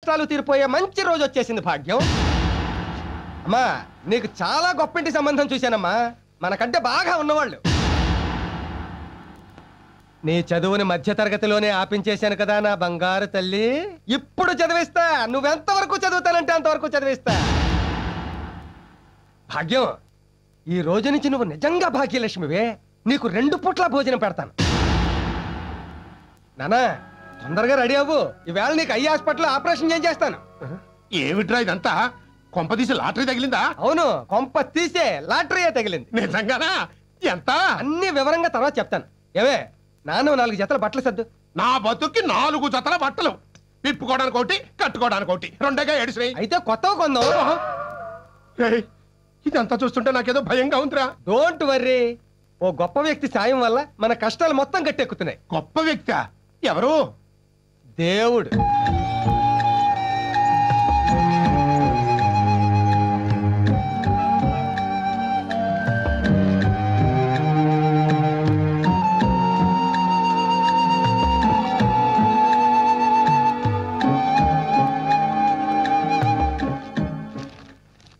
కష్టాలు తీరిపోయే మంచి రోజు వచ్చేసింది భాగ్యం. అమ్మా నీకు చాలా గొప్పింటి సంబంధం చూశానమ్మా, మనకంటే బాగా ఉన్నవాళ్ళు. నీ చదువుని మధ్య తరగతిలోనే ఆపించేశాను కదా నా బంగారు తల్లి. ఇప్పుడు చదివిస్తా, నువ్వెంతవరకు చదువుతానంటే అంతవరకు చదివిస్తా. భాగ్యం, ఈ రోజు నుంచి నువ్వు నిజంగా భాగ్యలక్ష్మివే. నీకు 2 పూట్ల భోజనం పెడతాను. నానా తొందరగా రెడీ అవ్వు, ఈవేళ నీకు ఐ హాస్పిటల్ ఆపరేషన్ చేస్తాను. ఏమిట్రా ఇదంతా? కొంప తీసి లాటరీ తగిలిందా? అవును, కొంప తీసే లాటరీయే తగిలింది. నిజంగానా? ఎంత? అన్ని వివరంగా తర్వాత చెప్తాను. ఏవే నాన్న 4 జతల బట్టలు సర్దు. నా బతుక్కి 4 జతల బట్టలు, విప్పుకోవడానికి ఒకటి, కట్టుకోవడానికి ఒకటి, 2గా ఏడిసినాయి. అయితే కొత్తవి కొందాం. ఇదంతా చూస్తుంటే నాకేదో భయంగా ఉందిరా. డోంట్ వర్రీ, ఓ గొప్ప వ్యక్తి సాయం వల్ల మన కష్టాలు మొత్తం గట్టెక్కుతున్నాయి. గొప్ప వ్యక్తి? ఎవరు? దేవుడు.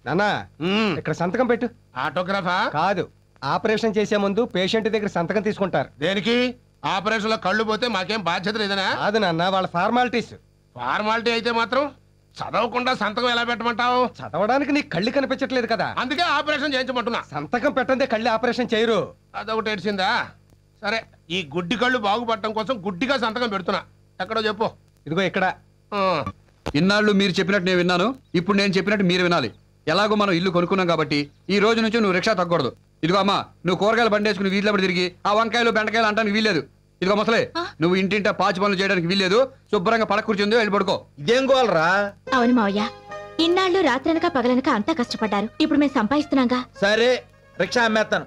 నాన్నా ఇక్కడ సంతకం పెట్టు. ఆటోగ్రాఫా? కాదు, ఆపరేషన్ చేసే ముందు పేషెంట్ దగ్గర సంతకం తీసుకుంటారు. దేనికి? ఆపరేషన్ లో కళ్ళు పోతే మాకేం బాధ్యత లేదనా? కాదు నాన్న, వాళ్ళ ఫార్మాలిటీస్. ఫార్మాలిటీ అయితే మాత్రం చదవకుండా సంతకం ఎలా పెట్టమంటావు? చదవడానికి నీకు కళ్ళు కనిపించట్లేదు కదా, అందుకే ఆపరేషన్ చేయించమంటున్నా. సంతకం పెట్టందే కళ్ళు ఆపరేషన్ చేయరు. అదొకటి ఏడ్చిందా? సరే, ఈ గుడ్డి కళ్ళు బాగుపడటం కోసం గుడ్డిగా సంతకం పెడుతున్నా. ఎక్కడో చెప్పు. ఇదిగో ఇక్కడ. ఇన్నాళ్ళు మీరు చెప్పినట్టు నేను విన్నాను, ఇప్పుడు నేను చెప్పినట్టు మీరు వినాలి. ఎలాగో మనం ఇల్లు కొనుక్కున్నాం కాబట్టి ఈ రోజు నుంచి నువ్వు రిక్షా తగ్గకూడదు. ఇదిగో అమ్మా, నువ్వు కూరగాయలు బండి వేసుకుని వీధిలో తిరిగి ఆ వంకాయలు బెండకాయలు అంటానికి వీల్లేదు. ఇదిగో ముసలే, నువ్వు ఇంటింటా పాచి పనులు చేయడానికి వీల్లేదు. శుభ్రంగా పడక కూర్చుందో వెళ్ళి పడుకో. ఇదేం గోలరా? అవును మావయ్య, ఇన్నాళ్ళు రాత్రనక పగలనక అంతా కష్టపడ్డారు. ఇప్పుడు మేము సంపాదిస్తున్నాగా. సరే, రిక్షా అమ్మేస్తాను,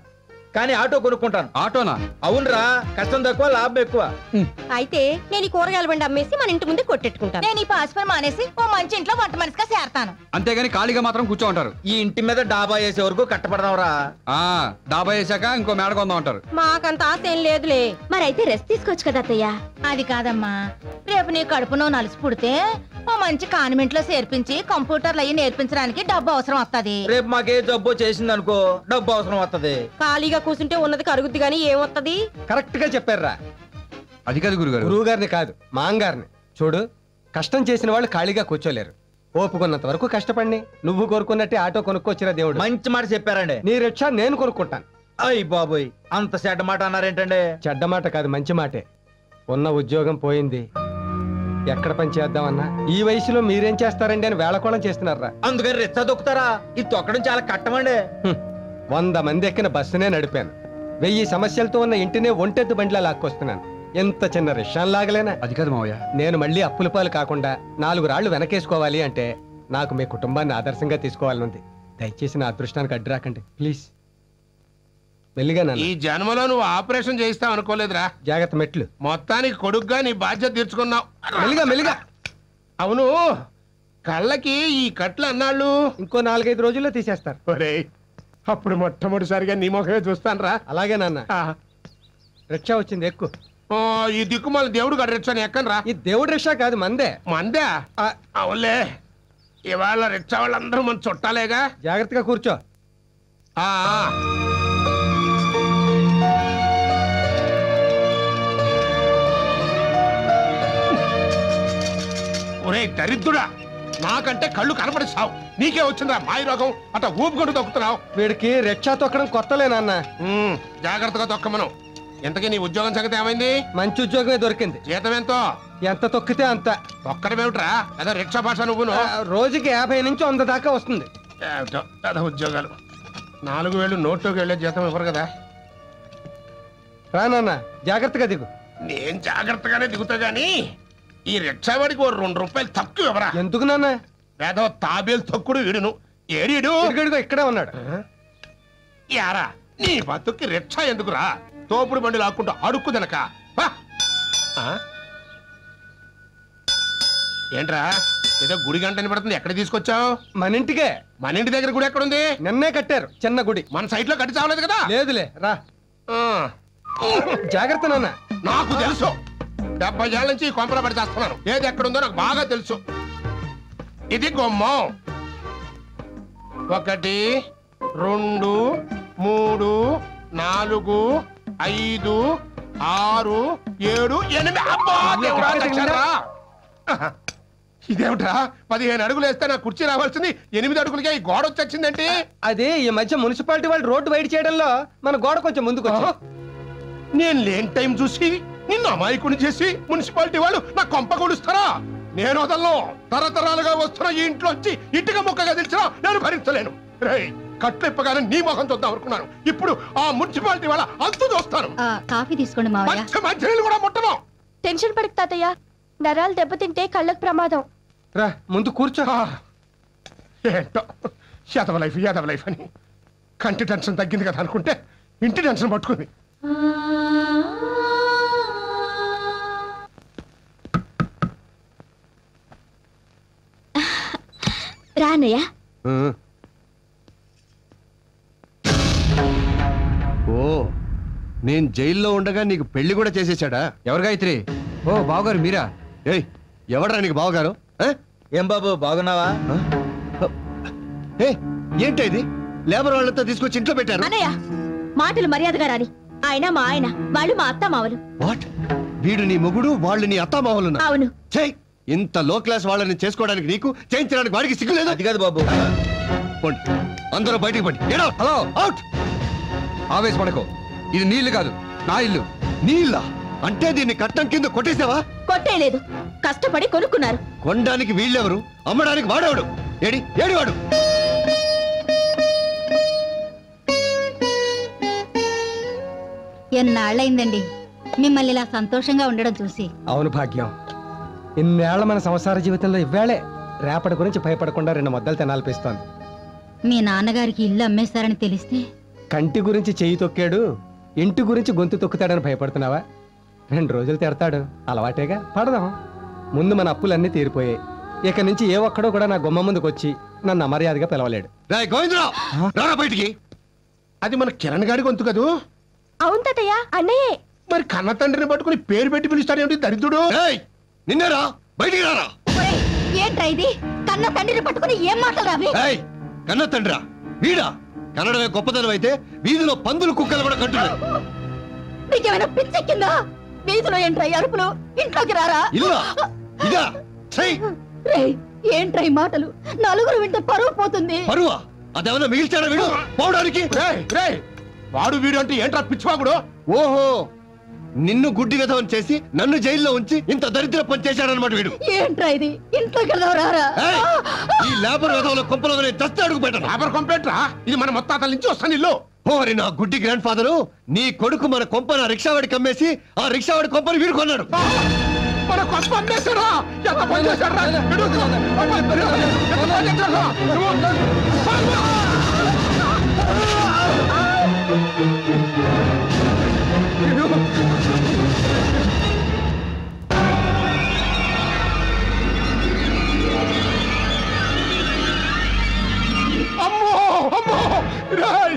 కానీ ఆటో కొనుక్కుంటాను. ఆటోనా? అవునరా, కష్టం తక్కువ లాభం ఎక్కువ. అయితే నేను ఈ కూరగాయల బండి అమ్మేసి మన ఇంటి ముందు కొట్టెట్టుకుంటాను. నేను ఈ పాస్పర్ మానేసి ఓ మంచి ఇంట్లో వంట మనిషిగా చేరతాను. అంతేగాని ఖాళీగా మాత్రం కూర్చోంటారు. ఈ ఇంటి మీద డాబా వేసే వరకు కట్టపడదాంరా. డాబా వేసాక ఇంకో మేడ కొందాం అంటారు. మాకంత ఆశ ఏం లేదులే. మరైతే రెస్ట్ తీసుకోవచ్చు కదా అత్తయ్య. అది కాదమ్మా, రేపు నీ కడుపునో నలిసి పుడితే ఓ మంచి కాన్వెంట్ లో చేర్పించి కంప్యూటర్లు అయ్యి నేర్పించడానికి డబ్బు అవసరం వస్తది. రేపు మాకే జబ్బు చేసింది అనుకో, డబ్బు అవసరం వస్తది. ఖాళీగా కూర్చుంటే ఉన్నది కరుగుద్ది గానీ ఏమొత్తది? కరెక్ట్ గా చెప్పారా. అది కాదు గురుగారు. గురువు గారిని కాదు, మాంగారిని చూడు. కష్టం చేసిన వాళ్ళు ఖాళీగా కూర్చోలేరు. ఓపుకున్నంత వరకు కష్టపడి నువ్వు కోరుకున్నట్టే ఆటో కొనుక్కొచ్చిరా దేవుడు. మంచి మాట చెప్పారండి. నీ రిక్షా నేను కొనుక్కుంటాను. అయ్యి బాబోయ్, అంత చెడ్డ మాట అన్నారేంటండి? చెడ్డ మాట కాదు, మంచి మాటే. ఉన్న ఉద్యోగం పోయింది, ఎక్కడ పని చేద్దామన్నా ఈ వయసులో మీరేం చేస్తారండి అని వేళకోళం చేస్తున్నారా. అందుకని రిక్షా దొక్కుతారా? ఇది తొక్కడం చాలా కట్టమండి. 100 మంది ఎక్కిన బస్సునే నడిపాను. 1000 సమస్యలతో ఉన్న ఇంటినే ఒంటెత్తు బండిలా లాక్కొస్తున్నాను. ఎంత చిన్న రిక్షాను లాగలేనా? అది కాదు మావయ్య, నేను మళ్ళీ అప్పుల పాలు కాకుండా 4 రాళ్లు వెనకేసుకోవాలి అంటే నాకు మీ కుటుంబాన్ని ఆదర్శంగా తీసుకోవాలనుంది. దయచేసి నా అదృష్టానికి అడ్డు రాకండి ప్లీజ్. మెల్లిగా ఈ జన్మలో నువ్వు ఆపరేషన్ చేయిస్తావు అనుకోలేదురా. జాగ్రత్త మెట్లు. మొత్తానికి కొడుకుగా నీ బాధ్యత తీర్చుకున్నావు. మెల్లిగా మెల్లిగా. అవును, కళ్ళకి ఈ కట్లు అన్నాళ్ళు ఇంకో 4-5 రోజుల్లో తీసేస్తారు. ఒరేయ్, అప్పుడు మొట్టమొదటిసారిగా నీ ముఖమే చూస్తాను రా. అలాగే నాన్న. రిక్షా వచ్చింది, ఎక్కు. ఈ దిక్కుమాల దేవుడు గడ రిక్షాని ఎక్కను రా. ఈ దేవుడి రిక్షా కాదు, మందే. మందే? అవునులే, ఇవాళ రిక్షా వాళ్ళందరూ మన చుట్టాలేగా. జాగ్రత్తగా కూర్చో. ఒరే దరిద్రుడా, నాకంటే కళ్ళు కనపడిస్తావు, నీకే వచ్చిందా మాయ రోగం? అట్లా ఊపుకుంటూ తొక్కుతున్నావు. వీడికి రిక్షా తొక్కడం కొత్తలే నాన్న. జాగ్రత్తగా తొక్కమను. ఎంతకీ నీ ఉద్యోగం సంగతి ఏమైంది? మంచి ఉద్యోగమే దొరికింది. జీతం ఎంతో? ఎంత తొక్కితే అంత. తొక్కడమేమిట్రా, అదే రిక్షా భాష. నువ్వును రోజుకి 50 నుంచి 100 దాకా వస్తుంది. అదే ఉద్యోగాలు. 4000 నోట్లోకి వెళ్ళే జీతం ఇవ్వరు కదా. రా నాన్న, జాగ్రత్తగా దిగు. నేను జాగ్రత్తగానే దిగుతా గాని ఈ రిక్షా వాడికి 2 రూపాయలు తక్కువ ఇవ్వరా. ఎందుకు నాన్న? వేదో తాబేలు తొక్కుడు వీడును. ఏడిడు ఇక్కడే ఉన్నాడు. యారా, నీ బతుక్కి రిక్షా ఎందుకురా? తోపుడు బండి లాక్కుంటూ అడుక్కుదనక. ఏంట్రా, ఏదో గుడి గంట పడుతుంది, ఎక్కడ తీసుకొచ్చావు? మన ఇంటికే. మన ఇంటి దగ్గర గుడి ఎక్కడుంది? నిన్నే కట్టారు చిన్న గుడి. మన సైట్ లో కట్టి చావలేదు కదా? లేదులే, రా. జాగ్రత్త నాన్న. నాకు తెలుసు, 70 ఏళ్ళ నుంచి కొంపల పడి చేస్తున్నాను. ఏది ఎక్కడుందో నాకు బాగా తెలుసు. ఇది గుమ్మం. 1 2 3 4 5 6 7 8. అబ్బా దేవుడా లక్షరా. ఇదేమిట్రా 15 అడుగులు వేస్తే నా కుర్చీ రావాల్సింది 8 అడుగులకే ఈ గోడ వచ్చొచ్చిందంటే. అదే ఈ మధ్య మున్సిపాలిటీ వాళ్ళు రోడ్డు వైడ్ చేయడంలో మన గోడ కొంచెం ముందుకు వచ్చి. నేను లేని టైం చూసి నిన్ను అమాయకుని చేసి మున్సిపాలిటీ వాళ్ళు నా కొంప కొడుస్తారా? నేను వదలను. తరతరాలుగా వస్తున్న ఈ ఇంట్లోంచి ఇటుక ముక్కగా తెలిసినా నేను భరించలేను. రేయ్, కట్లెప్పగానే నీ మొహం చూద్దాం అనుకున్నాను. ఇప్పుడు ఆ మున్సిపాలిటీ వాళ్ళ అంతు చూస్తాను. కాఫీ తీసుకోండి మావయ్య. మంచి కూడా ముట్టను. టెన్షన్ పడకు తాతయ్య, నరాలు దెబ్బతింటే కళ్ళకు ప్రమాదం. రా ముందు కూర్చో. ఏంటో యాదవ లైఫ్ అని కంటి టెన్షన్ తగ్గింది కదా అనుకుంటే ఇంటి టెన్షన్ పట్టుకుంది. రానయ్య. ఓ, నేను జైల్లో ఉండగా నీకు పెళ్లి కూడా చేసేసాడా? ఎవరు గాయత్రి? ఓ బావగారు మీరా? ఏయ్, ఎవడరా నీకు బావగారు? ఏం బాబు బాగున్నావా? ఏంటి ఇది? లేబర్ వాళ్ళంతా తీసుకొచ్చి ఇంట్లో పెట్టారు. అన్నయ్య, మాటలు మర్యాదగా రాని. ఆయన మా ఆయన, వాళ్ళు మా అత్త మావలు. వాట్? వీడు నీ మొగుడు, వాళ్ళు నీ అత్తామావలున్నా? అవును. చెయ్, ఇంత లో క్లాస్ వాళ్ళని చేసుకోవడానికి నీకు, చేయించడానికి వాడికి సిగ్గులేదు? అది కాదు బాబు. పోండి, అందరూ బయటికి పండి. Hello, out. ఆవేశపడకు. ఇది నీళ్లు కాదు, నా ఇల్లు. నీళ్ళ అంటే దీన్ని కట్టం కింద కొట్టేసావా? కొట్టేయలేదు, కష్టపడి కొనుక్కున్నారు. కొనడానికి వీళ్ళెవరు? అమ్మడానికి వాడేవాడు? ఏడి వాడు? ఎన్నాళ్ళైందండి మిమ్మల్ని ఇలా సంతోషంగా ఉండడం చూసి. అవును భాగ్యం, ఇన్నేళ్ల మన సంసార జీవితంలో ఇవ్వాళే రేపటి గురించి భయపడకుండా 2 ముద్దలు తినాలనిపిస్తోంది. మీ నాన్నగారికి ఇల్లు అమ్మేస్తారని తెలిస్తే? కంటి గురించి చెయ్యి తొక్కాడు, ఇంటి గురించి గొంతు తొక్కుతాడని భయపడుతున్నావా? 2 రోజులు తిడతాడు, అలవాటేగా, పడదాం. ముందు మన అప్పులన్నీ తీరిపోయాయి. ఇక నుంచి ఏ ఒక్కడో కూడా నా గుమ్మ ముందుకు వచ్చి నన్ను అమర్యాదగా పిలవలేడు. బయటికి. అది మన కిరణ్ గారి గొంతు కదూ? అవును తాతయ్య, అన్నయ్యే. మరి కన్న తండ్రిని పట్టుకుని పేరు పెట్టి పిలుస్తాడేమిటి దరిద్రుడు? నిన్నేరా, బయటికి రారా. ఏంట్రా ఇది? కన్న తండ్రిని పట్టుకుని ఏం మాటలు రావి? కన్న తండ్రా వీడా? కన్నడమే గొప్పతనం అయితే వీధిలో పందులు కుక్కలు కూడా కంటున్నారు. నీకేమైనా పిచ్చెక్కిందా? వీధిలో ఏంట్రా అరుపులు? ఇంట్లోకి రారా. ఇదా ఏంట్రా ఈ మాటలు? నలుగురు వింటే పరువు పోతుంది. పరువా? అదేమన్నా మిగిల్చాడా వీడు పోవడానికి? వాడు వీడు అంటే ఏంట్రా పిచ్చివాగుడు? ఓహో, నిన్ను గుడ్డి విధవం చేసి నన్ను జైల్లో ఉంచి ఇంత దరిద్ర పని చేశాడనమాట వీడు. ఏంట్రా ఇది? ఇంట్లోకి రారా. ఈ లేబర్ విధవుల కొంపలో చస్తే అడుగు పెట్టను. లేబర్ కొంపేట్రా? ఇది మన మొత్తాతల నుంచి వస్తాను ఇల్లు. ఓరి నా గుడ్డి గ్రాండ్ ఫాదరు, నీ కొడుకు మన కొంపను ఆ రిక్షావాడికి అమ్మేసి ఆ రిక్షావాడి కొంపని వీడు కొన్నాడు. మన కొంప అమ్మేశారా? ఎంత పని చేశారా? అమ్మో అమ్మో,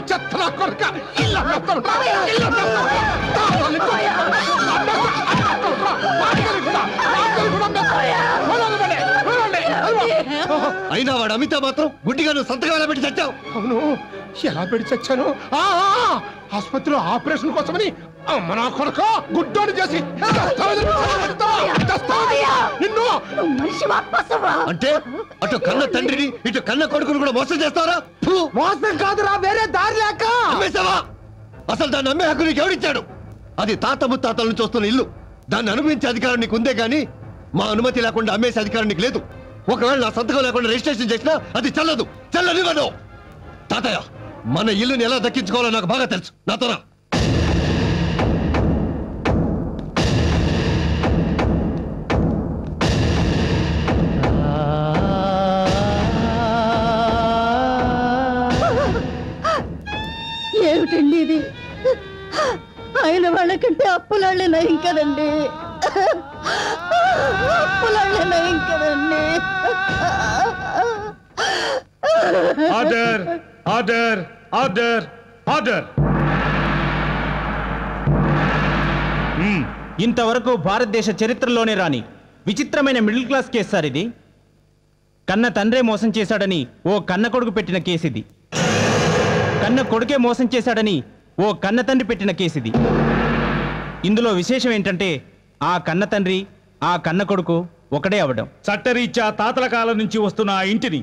చెత్తలా కొడుక ఇల్లు అయినా వాడు అమితా మాత్రం గుడ్డిగా నువ్వు సంతకాల పెట్టి చచ్చావు. అవును, ఎలా పెట్టి చచ్చాను? ఆసుపత్రిలో ఆపరేషన్ కోసమని అమ్మ నా కొడుక గుడ్డోని చేసి అంటే అటు కన్న తండ్రిని ఇటు కన్న కొడుకుని కూడా మోసం చేస్తారా? మోసం కాదురా, వేరే దారి లేక అమ్మేశావా? అసలు దాన్ని అమ్మే హక్కు నీకు ఎవడిచ్చాడు? అది తాత ముత్తాతల నుంచి వస్తున్న ఇల్లు. దాన్ని అనుభవించే అధికారం నీకు ఉందే గానీ మా అనుమతి లేకుండా అమ్మేసే అధికారం నీకు లేదు. ఒకవేళ నా సంతకం లేకుండా రిజిస్ట్రేషన్ చేసినా అది చెల్లదు, చెల్లనివ్వను. తాతయ్య, మన ఇల్లుని ఎలా దక్కించుకోవాలో నాకు బాగా తెలుసు. నాతోరా. ఏమిటండి ఇది? ఆయన వాళ్ళకంటే అప్పులాళ్ళే నయం కదండి. అప్పులాళ్ళే నయం కదండి. Order order order order. ఇంతవరకు భారతదేశ చరిత్రలోనే రాని విచిత్రమైన మిడిల్ క్లాస్ కేసు సార్ ఇది. కన్న తండ్రే మోసం చేశాడని ఓ కన్న కొడుకు పెట్టిన కేసిది. కన్న కొడుకే మోసం చేశాడని ఓ కన్న తండ్రి పెట్టిన కేసిది. ఇందులో విశేషం ఏంటంటే ఆ కన్న తండ్రి ఆ కన్న కొడుకు ఒకడే అవడం. చట్టరీత్యా తాతల కాలం నుంచి వస్తున్న ఆ ఇంటిని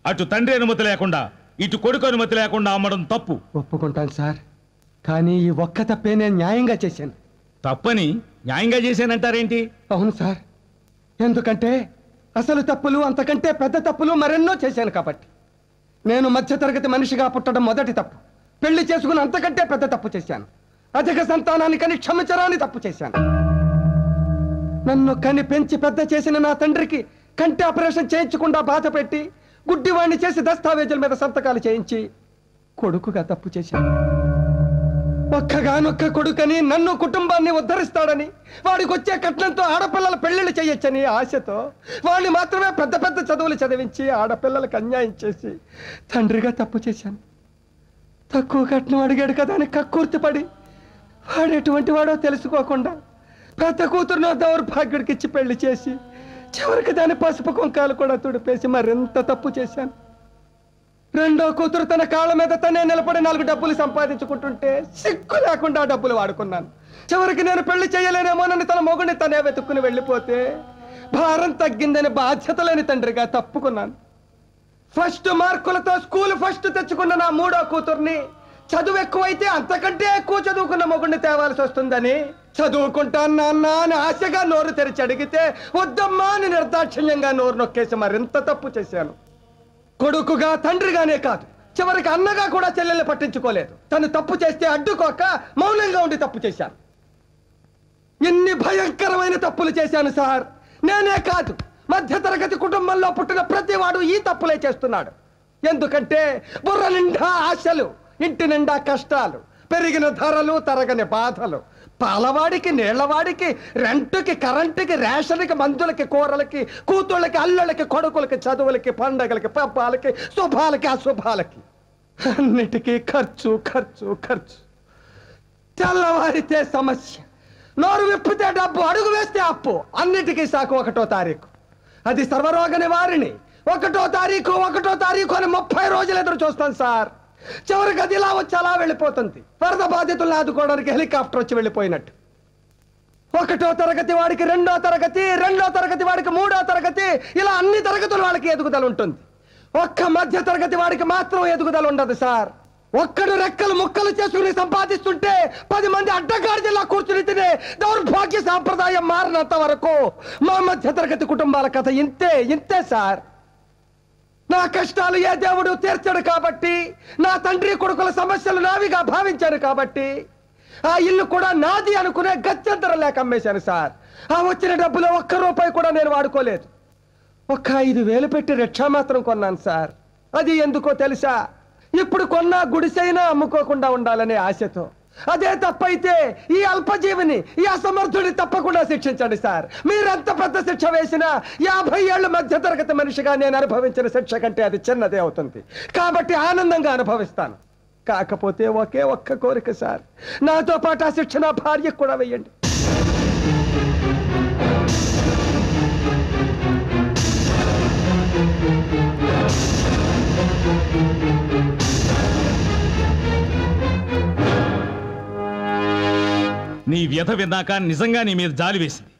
అటు తండ్రి అనుమతి లేకుండా ఇటు కొడుకు అనుమతి లేకుండా అమ్మడం తప్పు. ఒప్పుకుంటాను సార్, కానీ ఈ ఒక్క తప్పే నేను న్యాయంగా చేశాను. తప్పని న్యాయంగా చేశానంటారేంటి? అవును సార్, ఎందుకంటే అసలు తప్పులు అంతకంటే పెద్ద తప్పులు మరెన్నో చేశాను కాబట్టి. నేను మధ్యతరగతి మనిషిగా పుట్టడం మొదటి తప్పు. పెళ్లి చేసుకుని అంతకంటే పెద్ద తప్పు చేశాను. అధిక సంతానానికని క్షమించరాని తప్పు చేశాను. నన్ను కని పెంచి పెద్ద చేసిన నా తండ్రికి కంటి ఆపరేషన్ చేయించకుండా బాధ పెట్టి గుడ్డివాణ్ణి చేసి దస్తావేజుల మీద సంతకాలు చేయించి కొడుకుగా తప్పు చేశాను. ఒక్కగానొక్క కొడుకని నన్ను కుటుంబాన్ని ఉద్ధరిస్తాడని వాడికి వచ్చే కట్నంతో ఆడపిల్లల పెళ్లిళ్ళు చేయొచ్చని ఆశతో వాడిని మాత్రమే పెద్ద పెద్ద చదువులు చదివించి ఆడపిల్లలకు అన్యాయం చేసి తండ్రిగా తప్పు చేశాను. తక్కువ కట్నం అడిగాడు కదా అని కక్కుర్తిపడి వాడు ఎటువంటి వాడో తెలుసుకోకుండా పెద్ద కూతురునో దౌర్భాగ్యుడికి ఇచ్చి పెళ్లి చేసి చివరికి దాని పసుపు కుంకాలు కూడా తుడిపేసి మరింత తప్పు చేశాను. రెండో కూతురు తన కాళ్ళ మీద తనే నిలబడి 4 డబ్బులు సంపాదించుకుంటుంటే సిగ్గు లేకుండా డబ్బులు వాడుకున్నాను. చివరికి నేను పెళ్లి చేయలేనేమోనని తన మొగుడిని తనే వెతుక్కుని వెళ్ళిపోతే భారం తగ్గిందని బాధ్యత లేని తండ్రిగా తప్పుకున్నాను. ఫస్ట్ మార్కులతో స్కూల్ ఫస్ట్ తెచ్చుకున్న నా మూడో కూతుర్ని చదువు ఎక్కువైతే అంతకంటే ఎక్కువ చదువుకున్న మొగుడిని తేవాల్సి వస్తుందని చదువుకుంటాను నాన్న అని ఆశగా నోరు తెరిచి అడిగితే వద్దమ్మా అని నిర్దాక్షిణ్యంగా నోరు నొక్కేసి మరింత తప్పు చేశాను. కొడుకుగా తండ్రిగానే కాదు, చివరికి అన్నగా కూడా చెల్లెల్ని పట్టించుకోలేదు. తను తప్పు చేస్తే అడ్డుకోక మౌనంగా ఉండి తప్పు చేశాను. ఎన్ని భయంకరమైన తప్పులు చేశాను సార్. నేనే కాదు, మధ్యతరగతి కుటుంబంలో పుట్టిన ప్రతివాడు ఈ తప్పులే చేస్తున్నాడు. ఎందుకంటే బుర్ర నిండా ఆశలు, ఇంటి నిండా కష్టాలు, పెరిగిన ధరలు, తరగని బాధలు, పాలవాడికి, నీళ్లవాడికి, రెంటుకి, కరెంటుకి, రేషన్కి, మందులకి, కూరలకి, కూతుళ్ళకి, అల్లుళ్ళకి, కొడుకులకి, చదువులకి, పండగలకి, పబ్బాలకి, శుభాలకి, అశుభాలకి, అన్నిటికీ ఖర్చు ఖర్చు ఖర్చు. తెల్లవారితే సమస్య, నోరు విప్పితే డబ్బు, అడుగు వేస్తే అప్పు. అన్నిటికీ సాకు 1వ తారీఖు. అది సర్వరోగ నివారిణి. 1వ తారీఖు అని 30 రోజులు ఎదురు చూస్తాను సార్. చివరికి అది ఇలా వచ్చి అలా వెళ్ళిపోతుంది. వరద బాధితులను ఆదుకోవడానికి హెలికాప్టర్ వచ్చి వెళ్ళిపోయినట్టు. 1వ తరగతి వాడికి 2వ తరగతి, 2వ తరగతి వాడికి 3వ తరగతి, ఇలా అన్ని తరగతుల వాళ్ళకి ఎదుగుదల ఉంటుంది. ఒక్క మధ్య తరగతి వాడికి మాత్రం ఎదుగుదల ఉండదు సార్. ఒక్కడు రెక్కలు ముక్కలు చేసుకుని సంపాదిస్తుంటే 10 మంది అడ్డగాడిలా కూర్చుని తినే దౌర్భాగ్య సాంప్రదాయం మారినంత వరకు మా మధ్య తరగతి కుటుంబాల కథ ఇంతే సార్. నా కష్టాలు ఏ దేవుడు తీర్చడు కాబట్టి, నా తండ్రి కొడుకుల సమస్యలు నావిగా భావించాను కాబట్టి ఆ ఇల్లు కూడా నాది అనుకునే గత్యంతరం లేక అమ్మేశాను సార్. ఆ వచ్చిన డబ్బులో 1 రూపాయి కూడా నేను వాడుకోలేదు. 5,000 పెట్టి రిక్షా మాత్రం కొన్నాను సార్. అది ఎందుకో తెలుసా? ఇప్పుడు కొన్నా గుడిసైనా అమ్ముకోకుండా ఉండాలనే ఆశతో. అదే తప్పైతే ఈ అల్పజీవిని, ఈ అసమర్థుడిని తప్పకుండా శిక్షించండి సార్. మీరెంత పెద్ద శిక్ష వేసినా 50 ఏళ్ల మధ్య తరగతి మనిషిగా నేను అనుభవించిన శిక్ష కంటే అది చిన్నదే అవుతుంది. కాబట్టి ఆనందంగా అనుభవిస్తాను. కాకపోతే ఒకే ఒక్క కోరిక సార్, నాతో పాటు ఆ శిక్ష నా భార్యకు కూడా వెయ్యండి. నీ వ్యధ విన్నాక నిజంగా నీ మీద జాలి వేసింది,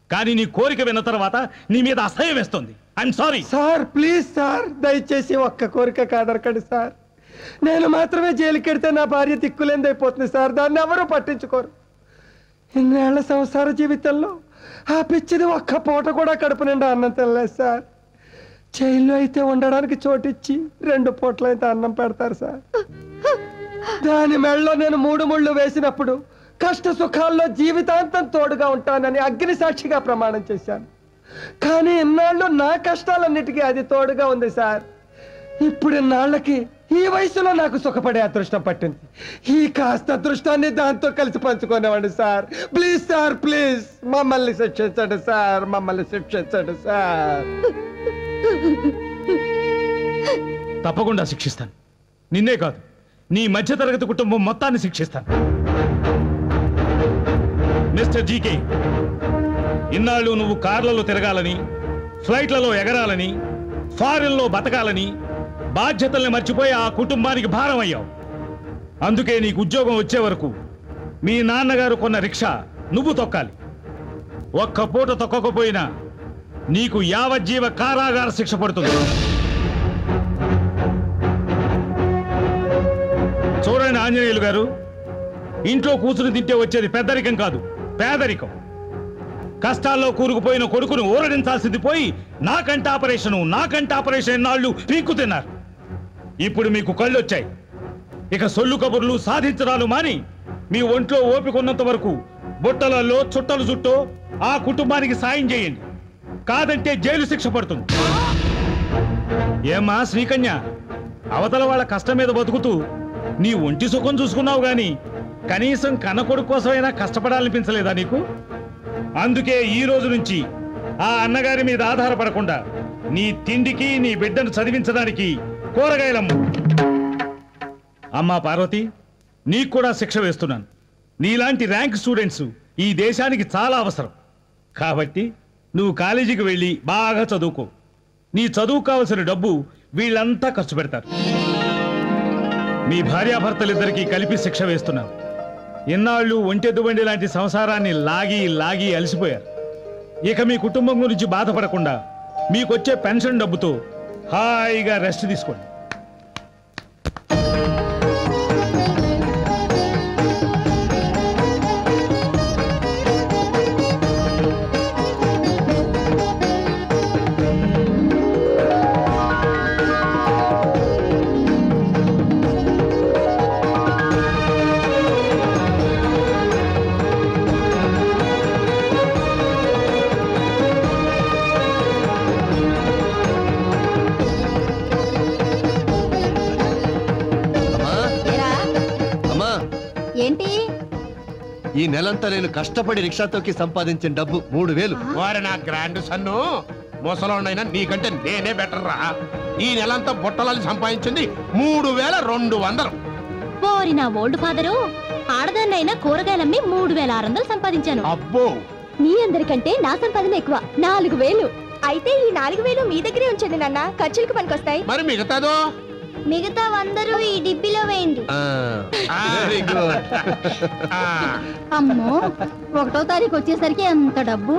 కానీ నీ కోరిక విన్న తర్వాత నీ మీద అసహ్యం వేస్తుంది. I'm sorry sir. Please sir, దయచేసి ఒక్క కోరిక కాదరకండి సార్. నేను మాత్రమే జైలుకెడితే నా భార్య దిక్కులేందైపోతుంది సార్. దాన్ని ఎవరూ పట్టించుకోరు. ఇన్నేళ్ల సంసార జీవితంలో ఆ పిచ్చిది ఒక్క పూట కూడా కడుపు నిండా అన్నం తినలేదు సార్. జైల్లో అయితే ఉండడానికి చోటిచ్చి 2 పూటలైతే అన్నం పెడతారు సార్. దాని మెళ్ళలో నేను 3 ముళ్ళు వేసినప్పుడు కష్ట సుఖాల్లో జీవితాంతం తోడుగా ఉంటానని అగ్ని సాక్షిగా ప్రమాణం చేశాను. కానీ ఇన్నాళ్ళు నా కష్టాలన్నిటికీ అది తోడుగా ఉంది సార్. ఇప్పుడు ఇన్నాళ్ళకి ఈ వయసులో నాకు సుఖపడే అదృష్టం పట్టింది. ఈ కాస్త అదృష్టాన్ని దాంతో కలిసి పంచుకునేవాడి సార్. ప్లీజ్ సార్, ప్లీజ్ మమ్మల్ని శిక్షించండి సార్, మమ్మల్ని శిక్షించండి సార్. తప్పకుండా శిక్షిస్తాను. నిన్నే కాదు, నీ మధ్యతరగతి కుటుంబం మొత్తాన్ని శిక్షిస్తాను. మిస్టర్ జీకే, ఇన్నాళ్ళు నువ్వు కార్లలో తిరగాలని, ఫ్లైట్లలో ఎగరాలని, ఫారెన్లో బతకాలని బాధ్యతల్ని మర్చిపోయి ఆ కుటుంబానికి భారం అయ్యావు. అందుకే నీకు ఉద్యోగం వచ్చే వరకు మీ నాన్నగారు కొన్న రిక్షా నువ్వు తొక్కాలి. ఒక్క పూట తొక్కకపోయినా నీకు యావజ్జీవ కారాగార శిక్ష పడుతుంది. చూడండి ఆంజనేయులు గారు, ఇంట్లో కూర్చుని తింటే వచ్చేది పెద్దరికం కాదు, పేదరికం. కష్టాల్లో కూరుకుపోయిన కొడుకును ఊరడించాల్సింది పోయి నాకంటే ఆపరేషన్ ఎన్నాళ్ళు పీక్కు తిన్నారు. ఇప్పుడు మీకు కళ్ళు వచ్చాయి. ఇక సొల్లు కబుర్లు సాధించడాలు మాని మీ ఒంట్లో ఓపికొన్నంత వరకు బుట్టలలో చుట్టలు చుట్టో ఆ కుటుంబానికి సాయం చేయండి. కాదంటే జైలు శిక్ష పడుతుంది. ఏమా శ్రీకన్య, అవతల వాళ్ళ కష్టం మీద బతుకుతూ నీ ఒంటి సుఖం చూసుకున్నావు గాని కనీసం కన్న కొడుకు కోసమైనా కష్టపడాలనిపించలేదా నీకు? అందుకే ఈ రోజు నుంచి ఆ అన్నగారి మీద ఆధారపడకుండా నీ తిండికి నీ బిడ్డను చదివించడానికి కూరగాయలమ్ము. అమ్మా పార్వతి, నీకు కూడా శిక్ష వేస్తున్నాను. నీలాంటి ర్యాంక్ స్టూడెంట్స్ ఈ దేశానికి చాలా అవసరం. కాబట్టి నువ్వు కాలేజీకి వెళ్ళి బాగా చదువుకో. నీ చదువు కావలసిన డబ్బు వీళ్ళంతా ఖర్చు పెడతారు. మీ భార్యాభర్తలిద్దరికీ కలిపి శిక్ష వేస్తున్నాను. ఇన్నాళ్ళు ఒంటెద్దు బండి లాంటి సంసారాన్ని లాగి అలసిపోయారు. ఇక మీ కుటుంబం గురించి బాధపడకుండా మీకొచ్చే పెన్షన్ డబ్బుతో హాయిగా రెస్ట్ తీసుకోండి. ఏంటి? ఈ నెలంతా నేను కష్టపడి రిక్షా తొక్కి సంపాదించిన డబ్బు 3000. వారి నా గ్రాండ్ సన్ను, ముసలోనైనా నీకంటే నేనే బెటర్ రా. ఈ నెలంతా బుట్టలని సంపాదించింది 3200. పోరి నా ఓల్డ్ ఫాదరు, ఆడదాన్నైనా కూరగాయలమ్మి 3600 సంపాదించాను. అబ్బో, మీ అందరికంటే నా సంపాదన ఎక్కువ, 4000. అయితే ఈ 4000 మీ దగ్గరే ఉంచండి నాన్న, ఖర్చులకు పనికొస్తాయి. మరి మిగతాదో? మిగతా 100 ఈ డిబ్బిలో వేయండి. Very good. అమ్మో, 1వ తారీఖు వచ్చేసరికి ఎంత డబ్బు!